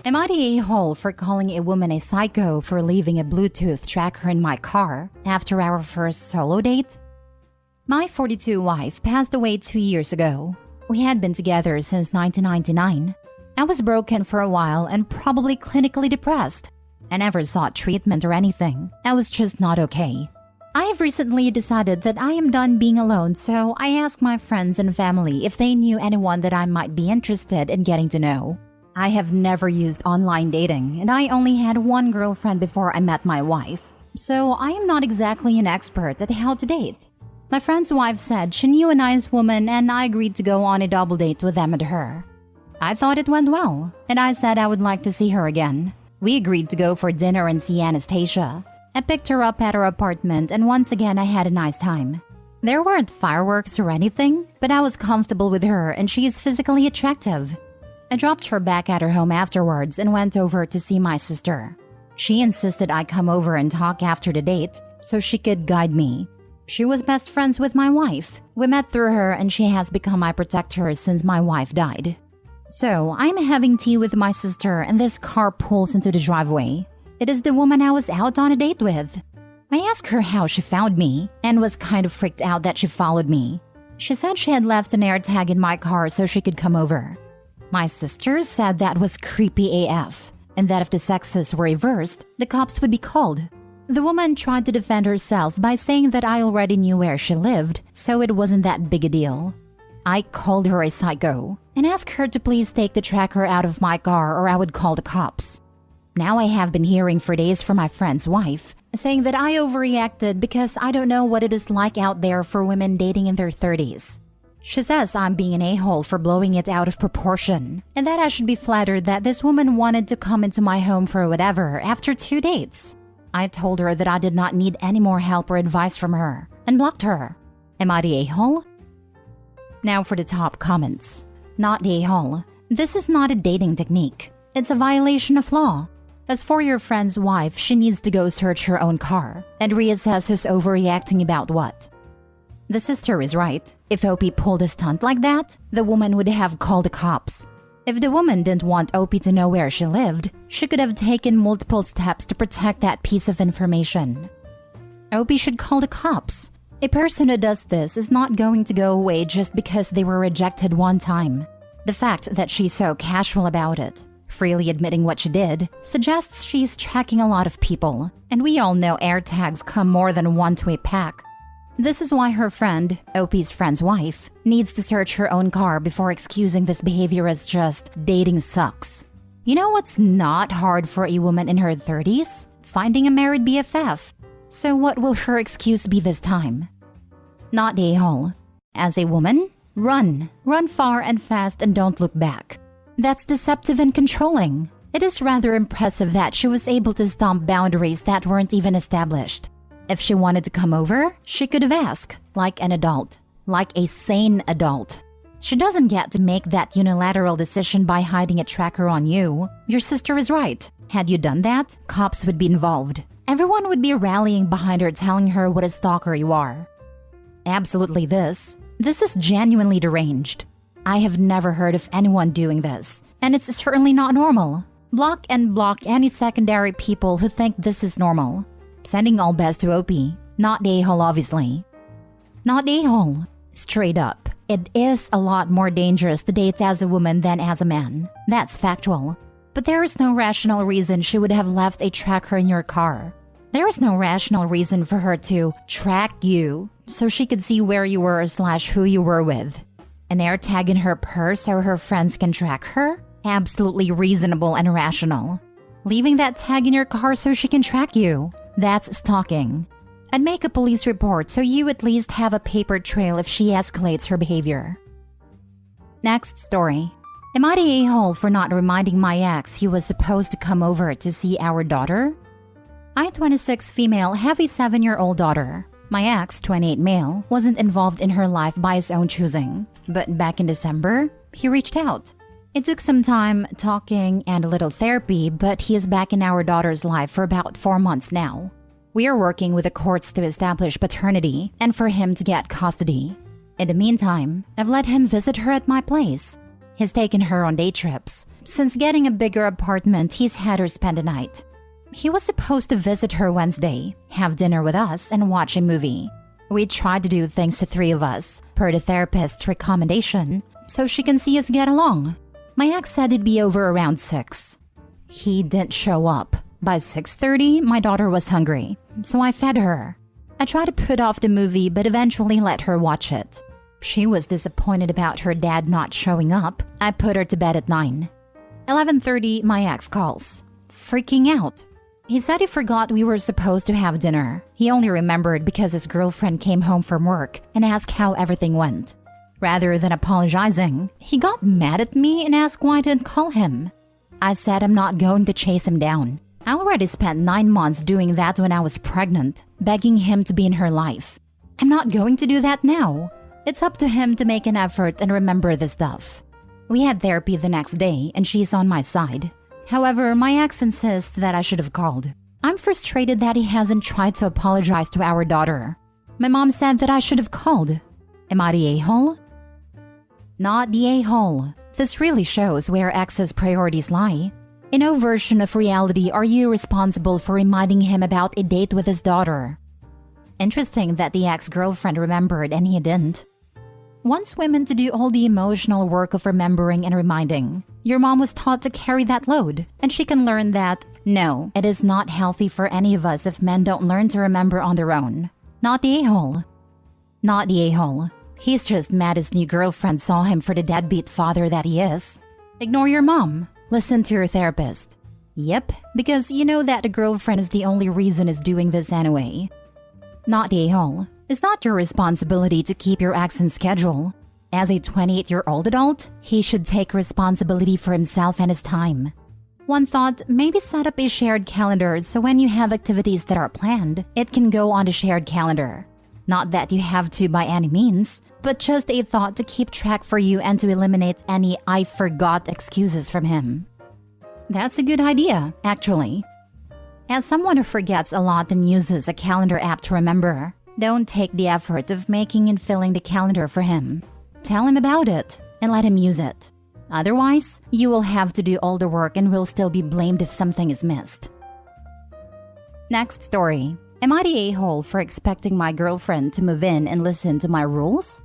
Am I the a-hole for calling a woman a psycho for leaving a Bluetooth tracker in my car after our first solo date? My 42 wife passed away 2 years ago. We had been together since 1999. I was broken for a while and probably clinically depressed. I never sought treatment or anything. I was just not okay. I have recently decided that I am done being alone, so I asked my friends and family if they knew anyone that I might be interested in getting to know. I have never used online dating, and I only had one girlfriend before I met my wife, so I am not exactly an expert at how to date. My friend's wife said she knew a nice woman, and I agreed to go on a double date with them and her. I thought it went well, and I said I would like to see her again. We agreed to go for dinner and see Anastasia. I picked her up at her apartment, and once again I had a nice time. There weren't fireworks or anything, but I was comfortable with her, and she is physically attractive. I dropped her back at her home afterwards and went over to see my sister. She insisted I come over and talk after the date so she could guide me. She was best friends with my wife. We met through her and she has become my protector since my wife died. So I'm having tea with my sister and this car pulls into the driveway. It is the woman I was out on a date with. I asked her how she found me and was kind of freaked out that she followed me. She said she had left an AirTag in my car so she could come over. My sister said that was creepy AF, and that if the sexes were reversed, the cops would be called. The woman tried to defend herself by saying that I already knew where she lived, so it wasn't that big a deal. I called her a psycho and asked her to please take the tracker out of my car or I would call the cops. Now I have been hearing for days from my friend's wife, saying that I overreacted because I don't know what it is like out there for women dating in their 30s. She says I'm being an a-hole for blowing it out of proportion, and that I should be flattered that this woman wanted to come into my home for whatever after 2 dates. I told her that I did not need any more help or advice from her, and blocked her. Am I the a-hole? Now for the top comments. Not the a-hole. This is not a dating technique. It's a violation of law. As for your friend's wife, she needs to go search her own car and reassess who's overreacting about what. The sister is right. If Opie pulled a stunt like that, the woman would have called the cops. If the woman didn't want Opie to know where she lived, she could have taken multiple steps to protect that piece of information. Opie should call the cops. A person who does this is not going to go away just because they were rejected one time. The fact that she's so casual about it, freely admitting what she did, suggests she's tracking a lot of people, and we all know AirTags come more than one to a pack. This is why her friend, Opie's friend's wife, needs to search her own car before excusing this behavior as just dating sucks. You know what's not hard for a woman in her 30s? Finding a married BFF. So what will her excuse be this time? Not a-hole. As a woman, run. Run far and fast and don't look back. That's deceptive and controlling. It is rather impressive that she was able to stomp boundaries that weren't even established. If she wanted to come over, she could have asked, like an adult, like a sane adult. She doesn't get to make that unilateral decision by hiding a tracker on you. Your sister is right. Had you done that, cops would be involved. Everyone would be rallying behind her telling her what a stalker you are. Absolutely this is genuinely deranged. I have never heard of anyone doing this, and it's certainly not normal. Block and block any secondary people who think this is normal. Sending all best to Opie. Not the a-hole, obviously. Not the a-hole. Straight up. It is a lot more dangerous to date as a woman than as a man. That's factual. But there is no rational reason she would have left a tracker in your car. There is no rational reason for her to track you so she could see where you were / who you were with. An AirTag in her purse so her friends can track her? Absolutely reasonable and rational. Leaving that tag in your car so she can track you? That's stalking. I'd make a police report so you at least have a paper trail if she escalates her behavior. Next story. Am I the a-hole for not reminding my ex he was supposed to come over to see our daughter? I, 26 female, have a 7-year-old daughter. My ex, 28 male, wasn't involved in her life by his own choosing. But back in December, he reached out. It took some time, talking, and a little therapy, but he is back in our daughter's life for about 4 months now. We are working with the courts to establish paternity and for him to get custody. In the meantime, I've let him visit her at my place. He's taken her on day trips. Since getting a bigger apartment, he's had her spend the night. He was supposed to visit her Wednesday, have dinner with us, and watch a movie. We tried to do things the three of us, per the therapist's recommendation, so she can see us get along. My ex said he'd be over around 6. He didn't show up. By 6:30, my daughter was hungry, so I fed her. I tried to put off the movie but eventually let her watch it. She was disappointed about her dad not showing up. I put her to bed at 9. 11:30, my ex calls. Freaking out. He said he forgot we were supposed to have dinner. He only remembered because his girlfriend came home from work and asked how everything went. Rather than apologizing, he got mad at me and asked why I didn't call him. I said I'm not going to chase him down. I already spent 9 months doing that when I was pregnant, begging him to be in her life. I'm not going to do that now. It's up to him to make an effort and remember the stuff. We had therapy the next day and she's on my side. However, my ex insists that I should have called. I'm frustrated that he hasn't tried to apologize to our daughter. My mom said that I should have called. Am I the a-hole? Not the a-hole. This really shows where ex's priorities lie. In no version of reality are you responsible for reminding him about a date with his daughter. Interesting that the ex-girlfriend remembered and he didn't. Wants women to do all the emotional work of remembering and reminding. Your mom was taught to carry that load, and she can learn that, no, it is not healthy for any of us if men don't learn to remember on their own. Not the a-hole. Not the a-hole. He's just mad his new girlfriend saw him for the deadbeat father that he is. Ignore your mom. Listen to your therapist. Yep, because you know that the girlfriend is the only reason he's doing this anyway. Not the a-hole. It's not your responsibility to keep your ex in schedule. As a 28-year-old adult, he should take responsibility for himself and his time. One thought, maybe set up a shared calendar so when you have activities that are planned, it can go on the shared calendar. Not that you have to by any means, but just a thought to keep track for you and to eliminate any "I forgot" excuses from him. That's a good idea, actually. As someone who forgets a lot and uses a calendar app to remember, don't take the effort of making and filling the calendar for him. Tell him about it and let him use it. Otherwise, you will have to do all the work and will still be blamed if something is missed. Next story. Am I the a-hole for expecting my girlfriend to move in and listen to my rules?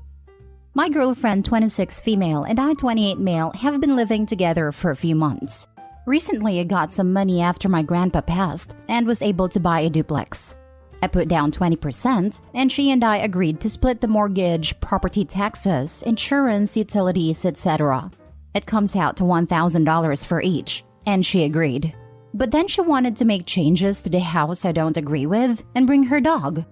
My girlfriend, 26 female, and I, 28 male, have been living together for a few months. Recently, I got some money after my grandpa passed and was able to buy a duplex. I put down 20%, and she and I agreed to split the mortgage, property taxes, insurance, utilities, etc. It comes out to $1,000 for each, and she agreed. But then she wanted to make changes to the house I don't agree with and bring her dog.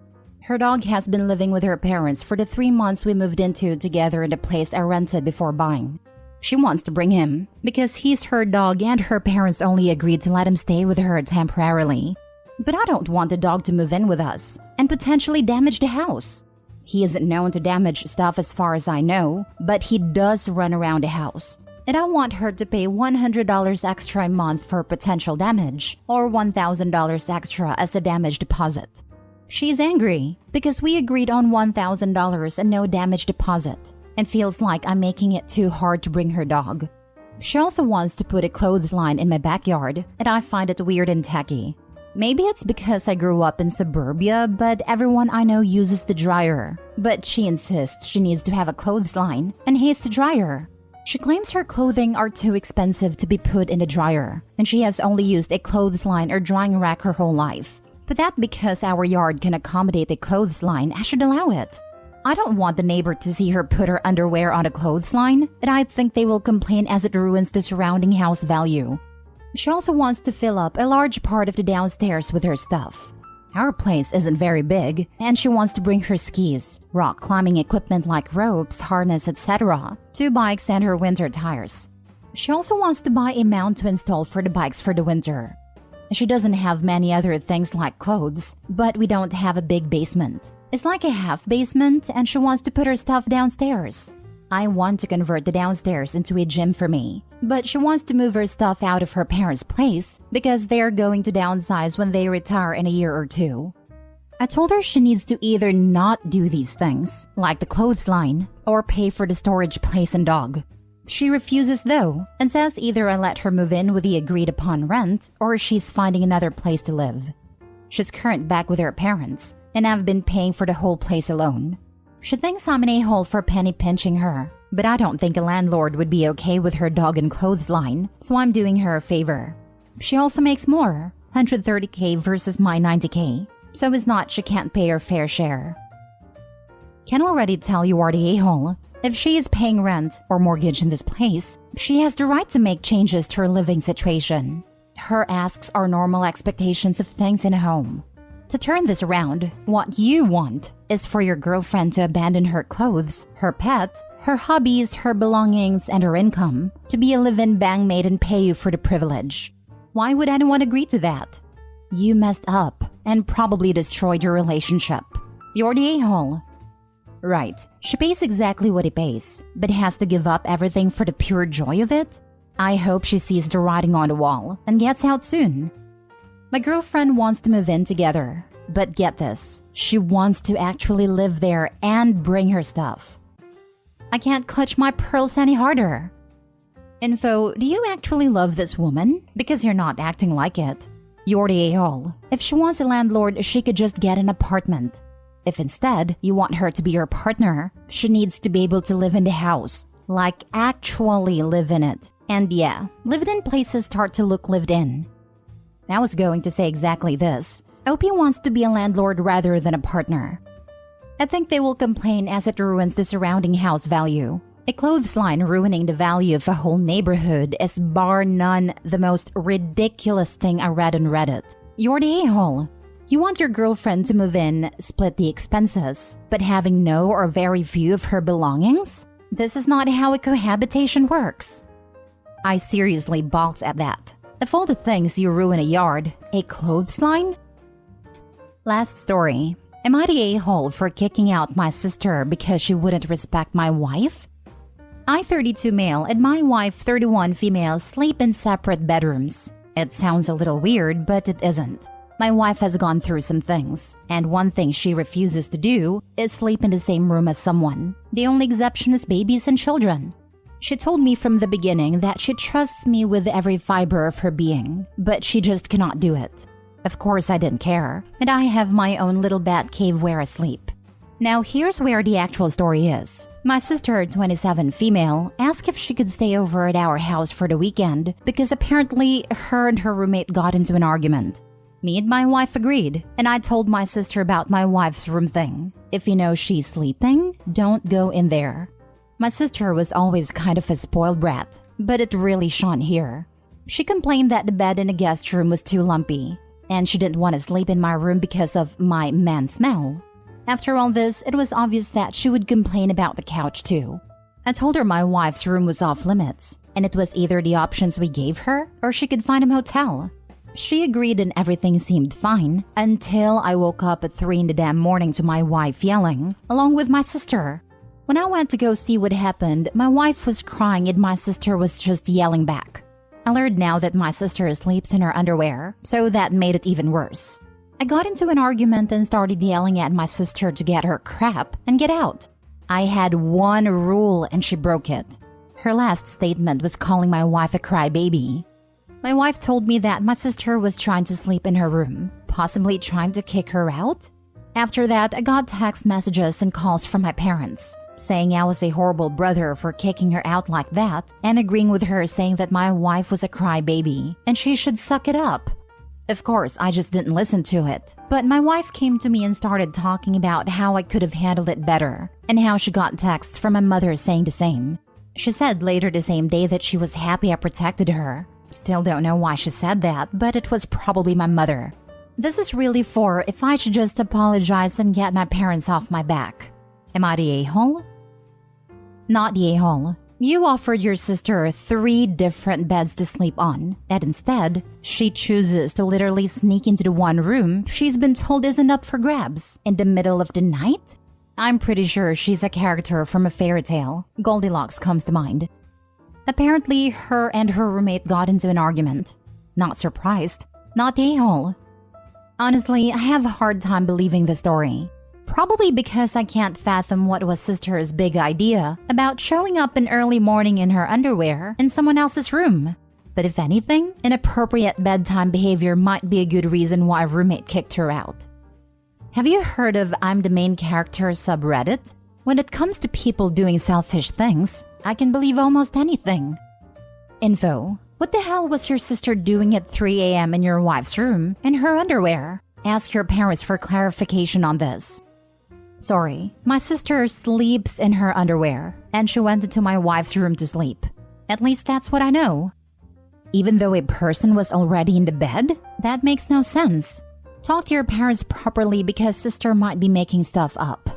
Her dog has been living with her parents for the 3 months we moved into together in the place I rented before buying. She wants to bring him because he's her dog and her parents only agreed to let him stay with her temporarily. But I don't want the dog to move in with us and potentially damage the house. He isn't known to damage stuff as far as I know, but he does run around the house. And I want her to pay $100 extra a month for potential damage or $1,000 extra as a damage deposit. She's angry because we agreed on $1,000 and no damage deposit and feels like I'm making it too hard to bring her dog. She also wants to put a clothesline in my backyard and I find it weird and tacky. Maybe it's because I grew up in suburbia, but everyone I know uses the dryer. But she insists she needs to have a clothesline and hates the dryer. She claims her clothing are too expensive to be put in the dryer, and she has only used a clothesline or drying rack her whole life. But that because our yard can accommodate a clothesline, I should allow it. I don't want the neighbor to see her put her underwear on a clothesline, and I think they will complain as it ruins the surrounding house value. She also wants to fill up a large part of the downstairs with her stuff. Our place isn't very big, and she wants to bring her skis, rock climbing equipment like ropes, harness, etc., 2 bikes and her winter tires. She also wants to buy a mount to install for the bikes for the winter. She doesn't have many other things like clothes, but we don't have a big basement. It's like a half basement, and she wants to put her stuff downstairs. I want to convert the downstairs into a gym for me, but she wants to move her stuff out of her parents' place because they're going to downsize when they retire in a year or 2. I told her she needs to either not do these things, like the clothesline, or pay for the storage place and dog. She refuses though, and says either I let her move in with the agreed upon rent, or she's finding another place to live. She's current back with her parents, and I've been paying for the whole place alone. She thinks I'm an a-hole for penny pinching her, but I don't think a landlord would be okay with her dog and clothesline, so I'm doing her a favor. She also makes more, $130K versus my $90K, so it's not she can't pay her fair share. Can already tell you are the a-hole. If she is paying rent or mortgage in this place, she has the right to make changes to her living situation. Her asks are normal expectations of things in a home. To turn this around, what you want is for your girlfriend to abandon her clothes, her pet, her hobbies, her belongings, and her income to be a live-in bangmate and pay you for the privilege. Why would anyone agree to that? You messed up and probably destroyed your relationship. You're the a-hole. Right, she pays exactly what he pays, but has to give up everything for the pure joy of it? I hope she sees the writing on the wall and gets out soon. My girlfriend wants to move in together, but get this, she wants to actually live there and bring her stuff. I can't clutch my pearls any harder. Info, do you actually love this woman? Because you're not acting like it. You're the a-hole. If she wants a landlord, she could just get an apartment. If instead you want her to be your partner, she needs to be able to live in the house. Like actually live in it. And yeah, lived-in places start to look lived in. I was going to say exactly this. OP wants to be a landlord rather than a partner. I think they will complain as it ruins the surrounding house value. A clothesline ruining the value of a whole neighborhood is bar none the most ridiculous thing I read on Reddit. You're the a-hole. You want your girlfriend to move in, split the expenses, but having no or very few of her belongings? This is not how a cohabitation works. I seriously balked at that. Of all the things you ruin a yard, a clothesline? Last story. Am I the a-hole for kicking out my sister because she wouldn't respect my wife? I, 32 male, and my wife, 31 female, sleep in separate bedrooms. It sounds a little weird, but it isn't. My wife has gone through some things, and one thing she refuses to do is sleep in the same room as someone. The only exception is babies and children. She told me from the beginning that she trusts me with every fiber of her being, but she just cannot do it. Of course, I didn't care, and I have my own little bat cave where I sleep. Now here's where the actual story is. My sister, 27 female, asked if she could stay over at our house for the weekend because apparently her and her roommate got into an argument. Me and my wife agreed, and I told my sister about my wife's room thing. If you know she's sleeping, don't go in there. My sister was always kind of a spoiled brat, but it really shone here. She complained that the bed in the guest room was too lumpy, and she didn't want to sleep in my room because of my man smell. After all this, it was obvious that she would complain about the couch too. I told her my wife's room was off limits, and it was either the options we gave her or she could find a motel. She agreed and everything seemed fine until I woke up at 3 in the damn morning to my wife yelling, along with my sister. When I went to go see what happened, my wife was crying and my sister was just yelling back. I learned now that my sister sleeps in her underwear, so that made it even worse. I got into an argument and started yelling at my sister to get her crap and get out. I had one rule and she broke it. Her last statement was calling my wife a crybaby. My wife told me that my sister was trying to sleep in her room, possibly trying to kick her out. After that, I got text messages and calls from my parents, saying I was a horrible brother for kicking her out like that, and agreeing with her saying that my wife was a crybaby and she should suck it up. Of course, I just didn't listen to it, but my wife came to me and started talking about how I could have handled it better, and how she got texts from my mother saying the same. She said later the same day that she was happy I protected her. Still don't know why she said that, but it was probably my mother. This is really for if I should just apologize and get my parents off my back. Am I the a-hole? Not the a-hole. You offered your sister 3 different beds to sleep on, and instead, she chooses to literally sneak into the one room she's been told isn't up for grabs in the middle of the night? I'm pretty sure she's a character from a fairy tale. Goldilocks comes to mind. Apparently, her and her roommate got into an argument. Not surprised. Not the a-hole. Honestly, I have a hard time believing the story. Probably because I can't fathom what was sister's big idea about showing up in early morning in her underwear in someone else's room. But if anything, inappropriate bedtime behavior might be a good reason why a roommate kicked her out. Have you heard of I'm the main character subreddit? When it comes to people doing selfish things, I can believe almost anything. Info: what the hell was your sister doing at 3 a.m. in your wife's room in her underwear? Ask your parents for clarification on this. Sorry, my sister sleeps in her underwear, and she went into my wife's room to sleep. At least that's what I know. Even though a person was already in the bed? That makes no sense. Talk to your parents properly because sister might be making stuff up.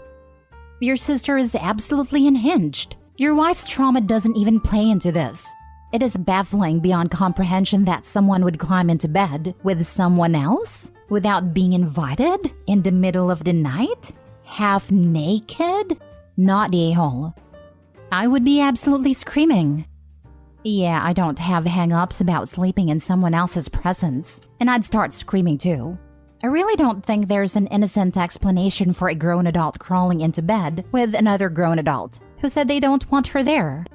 Your sister is absolutely unhinged. Your wife's trauma doesn't even play into this. It is baffling beyond comprehension that someone would climb into bed with someone else without being invited in the middle of the night, half naked. Not a-hole. I would be absolutely screaming. Yeah, I don't have hang-ups about sleeping in someone else's presence, and I'd start screaming too. I really don't think there's an innocent explanation for a grown adult crawling into bed with another grown adult who said they don't want her there.